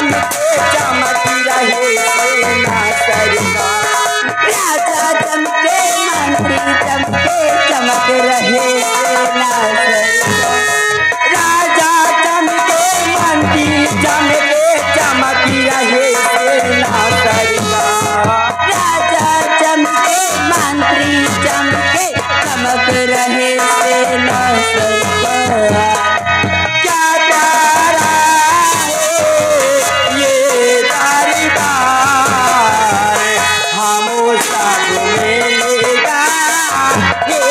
चमके चमक रहे सेना सरकार। राजा चमके मंत्री चमके चमक रहे सेना सरकार। राजा चमके मंत्री चमके चमक रहे सेना सरकार। राजा चमके मंत्री चमके चमक रहे सेना सरकार। क्या प्यारा है ये दरबार, हम सब मिलेगा ये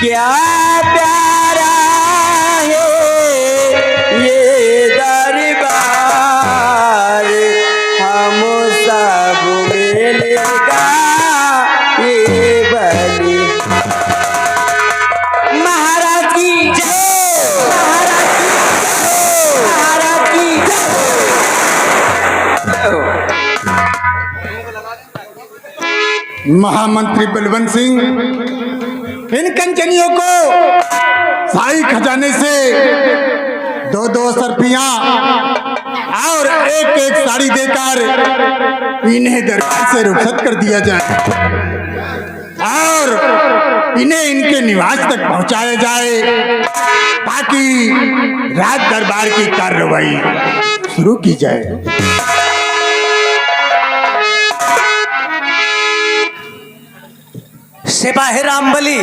क्या प्यारा है ये दरबार, हम सब मिलेगा ये बलि। महाराज की जय, महाराज की महामंत्री बलवंत सिंह इन कंचनियों को शाही खजाने से दो दो सरफियां और एक एक साड़ी देकर इन्हें दरबार से रुखसत कर दिया जाए और इन्हें इनके निवास तक पहुंचाया जाए ताकि राज दरबार की कार्रवाई शुरू की जाए। सिपाही रामबली,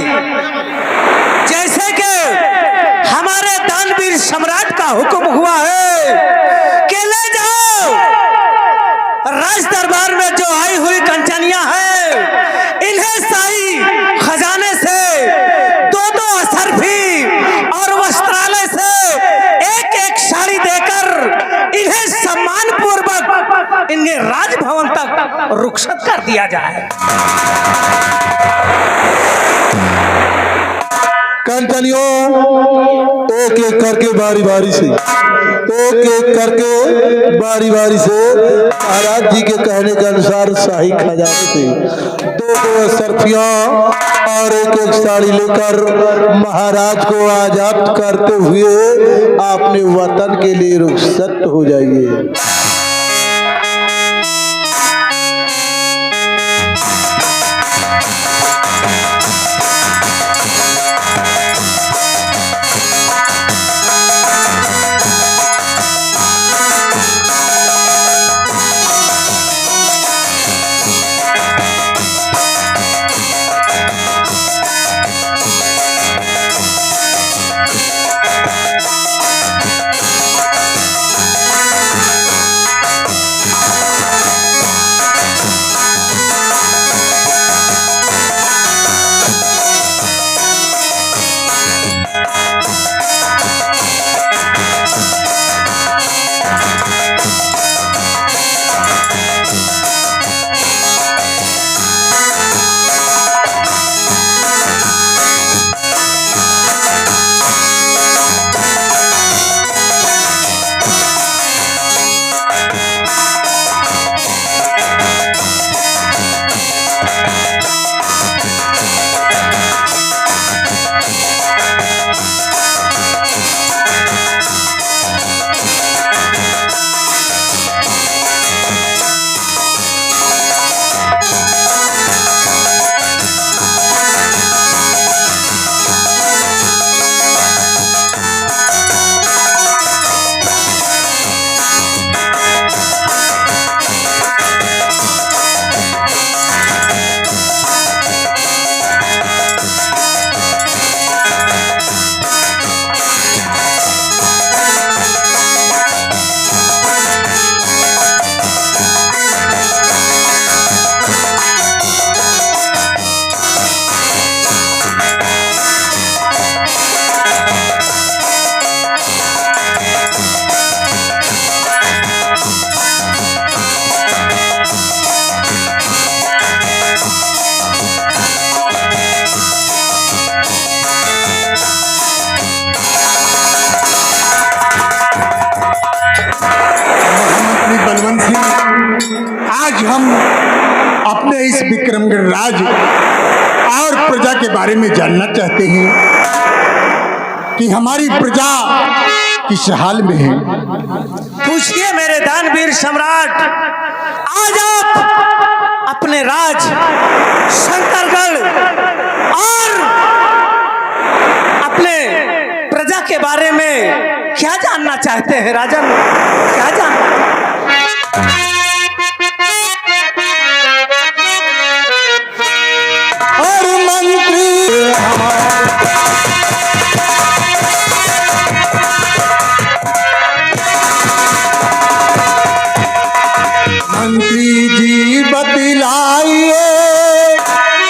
जैसे कि हमारे दानवीर सम्राट का हुक्म हुआ है कि ले जाओ राज दरबार में जो आई हुई कंचनियां हैं इन्हें शाही खजाने से दो दो असरफी और वस्त्रालय से एक एक साड़ी देकर इन्हें सम्मान पूर्वक इन्हें राजभवन तक रुखसत कर दिया जाए। कंचनियों एक एक करके बारी बारी से महाराज जी के कहने के अनुसार शाही खजाने से दो दो सरफियां और एक एक साड़ी लेकर महाराज को आजाद करते हुए अपने वतन के लिए रुखसत हो जाइए। बलवंत सिंह, आज हम अपने इस विक्रमगढ़ राज और प्रजा के बारे में जानना चाहते हैं कि हमारी प्रजा किस हाल में है। पूछिए मेरे दानवीर सम्राट, आज आप अपने राज शंकरगढ़ और अपने प्रजा के बारे में क्या जानना चाहते हैं राजन? क्या जानना? और मंत्री जी बतलाइए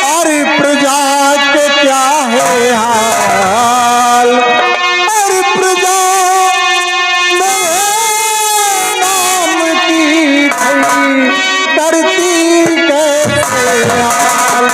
और प्रजा के क्या है हाल, और प्रजा मेरे नाम की भई करती कैसे हाल।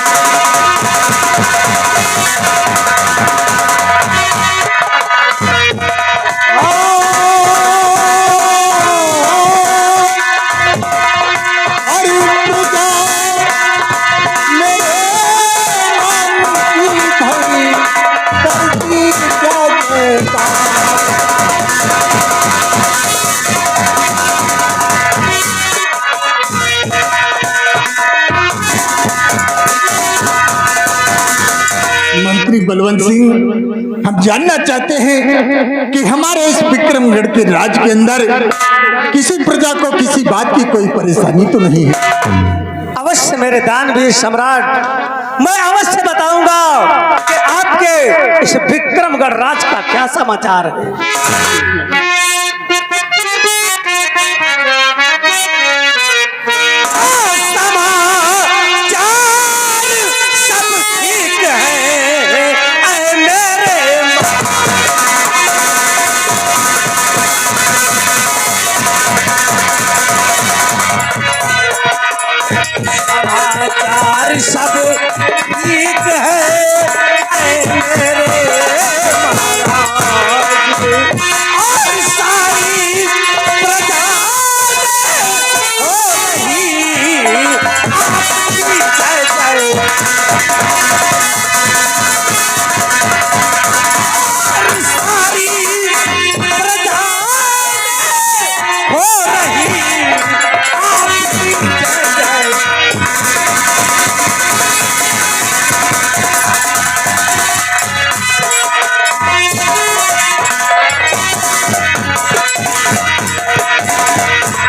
मंत्री बलवंत सिंह, हम जानना चाहते हैं कि हमारे इस विक्रमगढ़ के राज के अंदर किसी प्रजा को किसी बात की कोई परेशानी तो नहीं है? अवश्य मेरे दानवीर सम्राट, मैं अवश्य बताऊंगा कि आपके इस विक्रमगढ़ राज का क्या समाचार है। समाचार सब ठीक है मेरे महाराज, और सारी प्रजा हो रही आपकी जय जय, और सारी प्रजा हो रही आपकी जय जय।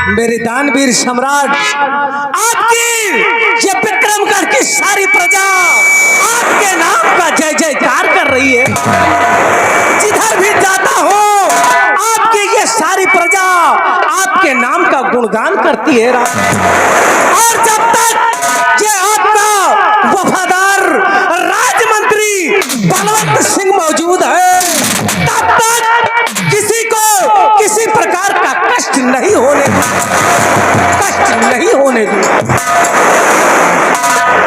मेरे दानवीर सम्राट, आपकी ये विक्रमगढ़ की सारी प्रजा आपके नाम का जय जयकार कर रही है। जिधर भी जाता हूँ आपकी ये सारी प्रजा आपके नाम का गुणगान करती है। और जब तक ये आपका वफादार राजमंत्री बलवंत सिंह मौजूद है, तब तक किसी को किसी प्रकार का कष्ट नहीं होने दूंगा।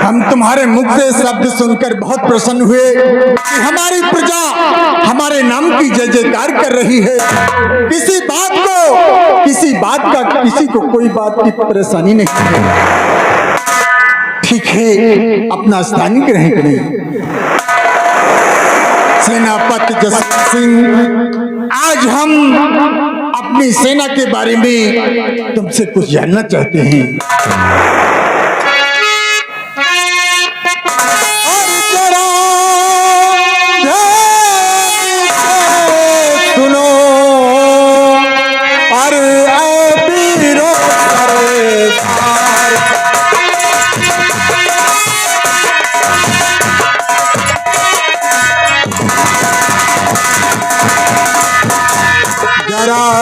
हम तुम्हारे मुख से शब्द सुनकर बहुत प्रसन्न हुए कि हमारी प्रजा हमारे नाम की जय जयकार कर रही है। किसी बात का किसी को कोई बात की परेशानी नहीं है। ठीक है, अपना स्थान ग्रहण करें। सेनापति जसवंत सिंह, आज हम अपनी सेना के बारे में तुमसे कुछ जानना चाहते हैं।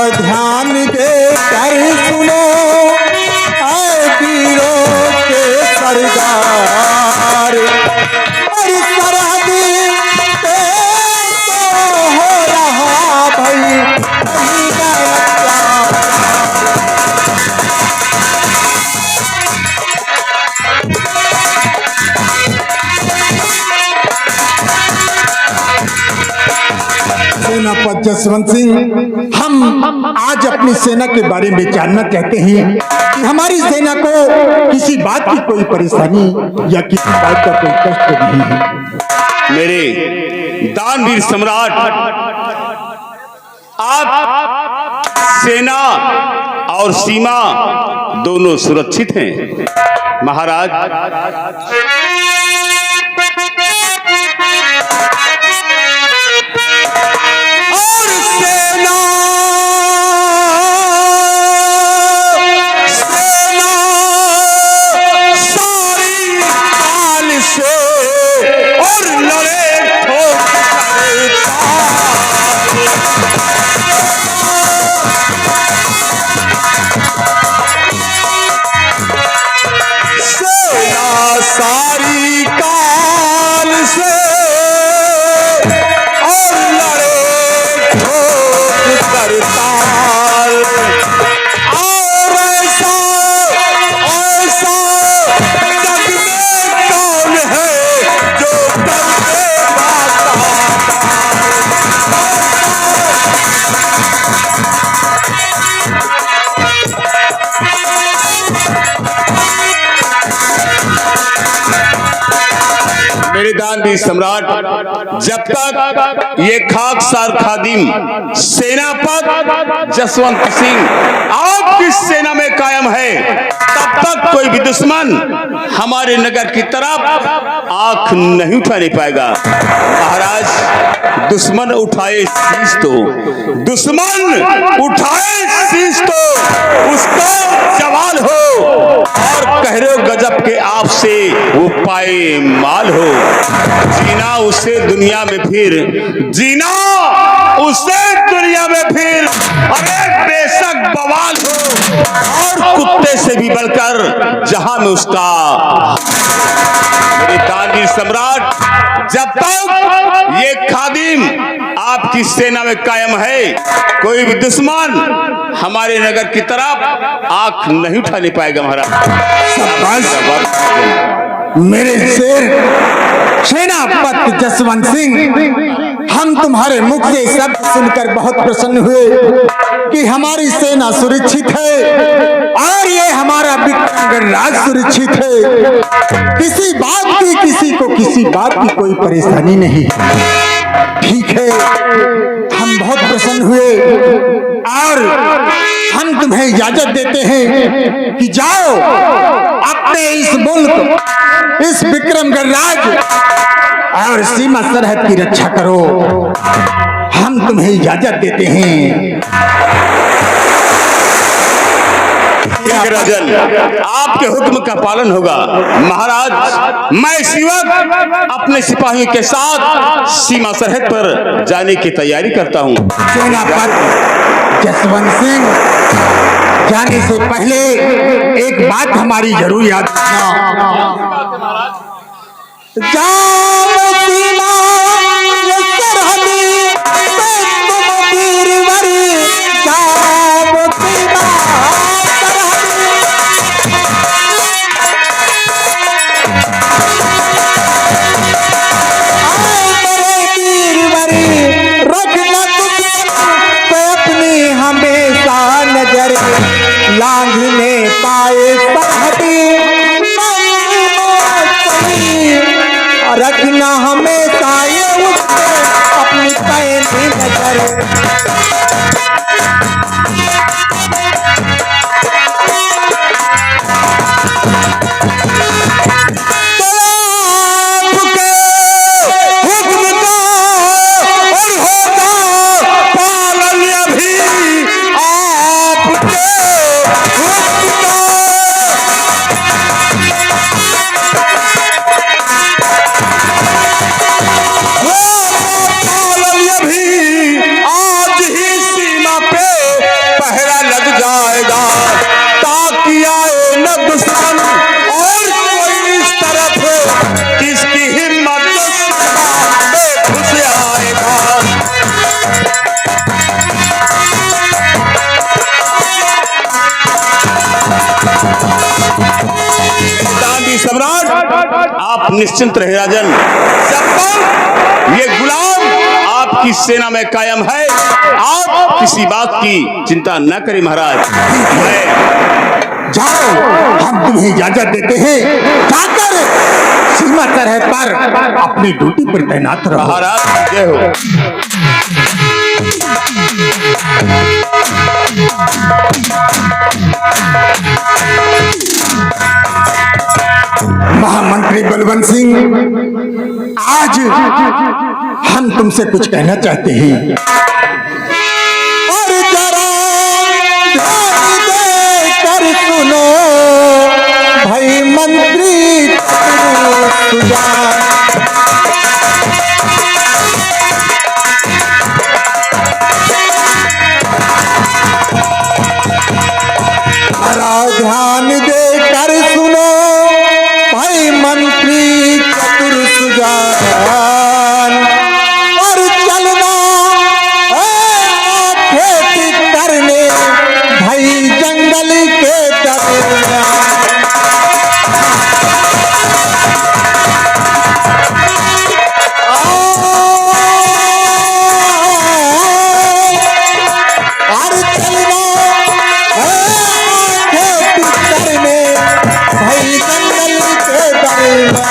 ध्यान दे कर सुनो ऐ वीरों के सरदार, और सरहद पे तो हो रहा भाई सेनापति जसवंत सिंह, हम हम आज अपनी सेना के बारे में जानना चाहते हैं कि हमारी सेना को किसी बात की कोई परेशानी या किसी बात का कोई कष्ट नहीं है। मेरे दानवीर सम्राट, आप सेना और सीमा दोनों सुरक्षित हैं महाराज। और सेना सारी काल से और लड़े सेना सारी काल से और लड़े ठोक करताल। और ऐसा ऐसा जग में कौन है जो कर दे बाता। मेरे दानवीर सम्राट, जब तक ये खाकसार खादिम सेनापति जसवंत सिंह आपकी सेना में कायम है, तब तक कोई भी दुश्मन हमारे नगर की तरफ आंख नहीं उठाने पाएगा महाराज। दुश्मन उठाए शीश तो, दुश्मन उठाए शीश तो उसको जवाल हो, और कह रहे हो गजब के आपसे वो पाए माल हो। जीना उसे दुनिया में फिर, जीना उसे दुनिया में फिर, अरे बेशक बवाल हो, और कुत्ते से भी बढ़कर जहां में उसका। मेरे दानवीर सम्राट, जब तक ये खादिम आपकी सेना में कायम है, कोई भी दुश्मन हमारे नगर की तरफ आंख नहीं उठाने पाएगा महाराज। मेरे शेर सेनापति जसवंत सिंह, हम तुम्हारे मुख से शब्द सुनकर बहुत प्रसन्न हुए कि हमारी सेना सुरक्षित है और ये हमारा विक्रमगढ़ राज सुरक्षित है। किसी बात की, किसी को किसी बात की कोई परेशानी नहीं। ठीक है, हम बहुत प्रसन्न हुए और हम तुम्हें इजाजत देते हैं कि जाओ अपने इस मुल्क, इस विक्रमगढ़ राज और सीमा सरहद की रक्षा करो। हम तुम्हें इजाजत देते हैं। राजन, आपके हुक्म का पालन होगा महाराज। मैं इस वक्त अपने सिपाहियों के साथ सीमा सरहद पर जाने की तैयारी करता हूँ। सेनापति जसवंत सिंह, जाने से पहले एक बात हमारी जरूर याद रखना। जाओ सीमा सरहदी पे तुम वीरवर, जाओ सीमा लांघने पाए रखना हमेशा ये अपनी पैनी नजर। सम्राट, आप निश्चिंत रहे राजन। जब तक ये गुलाम आप आपकी सेना में कायम है। आप किसी बात की चिंता न करें महाराज। मैं जाओ, हम तुम्हें इजाजत देते हैं, जाकर सीमा तरह पर अपनी ड्यूटी पर तैनात रहो। महाराज जय हो। महामंत्री बलवंत सिंह, आज हम तुमसे कुछ कहना चाहते हैं। और जरा ध्यान देकर सुनो भाई मंत्री सुजान, जरा ध्यान देकर सुनो भाई मंत्री चतुर सुजान, और चलना खेती करने भाई जंगल के दरमियान। और चलना खेती करने भाई जंगल के दरमियान।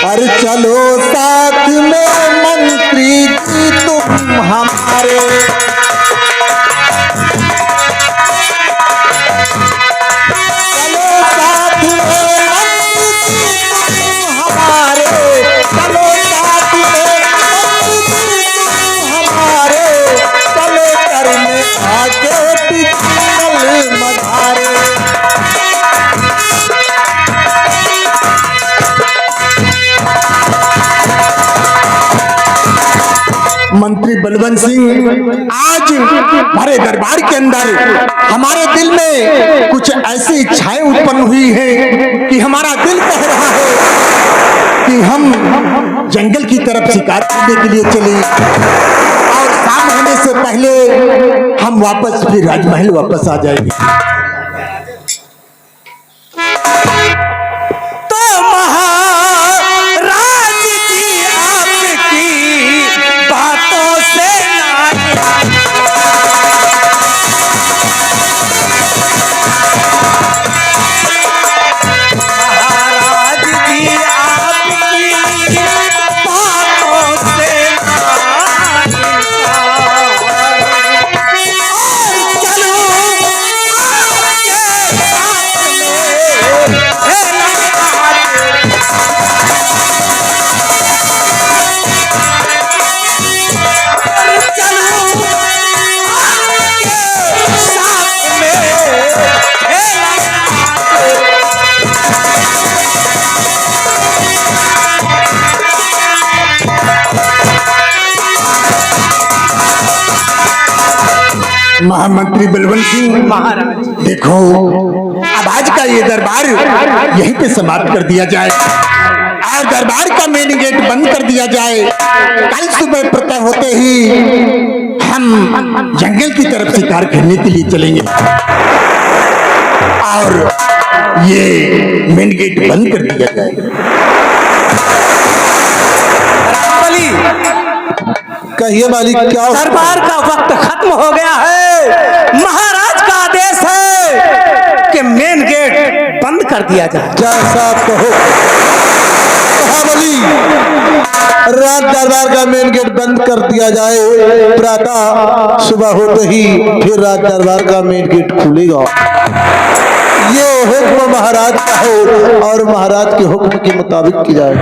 और चलो साथ में मंत्री जी तुम हमारे, चलो साथ में मंत्री जी तुम हमारे, चलो साथ में मंत्री जी तुम हमारे, चलो करने आगे पिछल मधारे। मंत्री बलवंत सिंह, आज हमारे दरबार के अंदर हमारे दिल में कुछ ऐसी इच्छाएं उत्पन्न हुई है कि हमारा दिल कह रहा है कि हम जंगल की तरफ शिकार करने के लिए चले, और शाम होने से पहले हम वापस फिर राजमहल वापस आ जाएंगे। तो महाराज जी आपकी बातों से महाराज जी आपकी बातों से चलो महामंत्री बलवंत सिंह महाराज, देखो, अब आज का ये दरबार यहीं पे समाप्त कर दिया जाए और दरबार का मेन गेट बंद कर दिया जाए। कल सुबह प्रतः होते ही हम जंगल की तरफ शिकार करने के लिए चलेंगे और ये मेन गेट बंद कर दिया जाए। बलि, कहिए मालिक, क्या दरबार का वक्त खत्म हो गया है। महाराज का आदेश है कि मेन गेट बंद कर दिया जाए। जैसा आप कहो। महाबली, रात दरबार का मेन गेट बंद कर दिया जाए, प्रातः सुबह होते ही फिर रात दरबार का मेन गेट खुलेगा। ये हुक्म महाराज का है और महाराज के हुक्म के मुताबिक की जाए।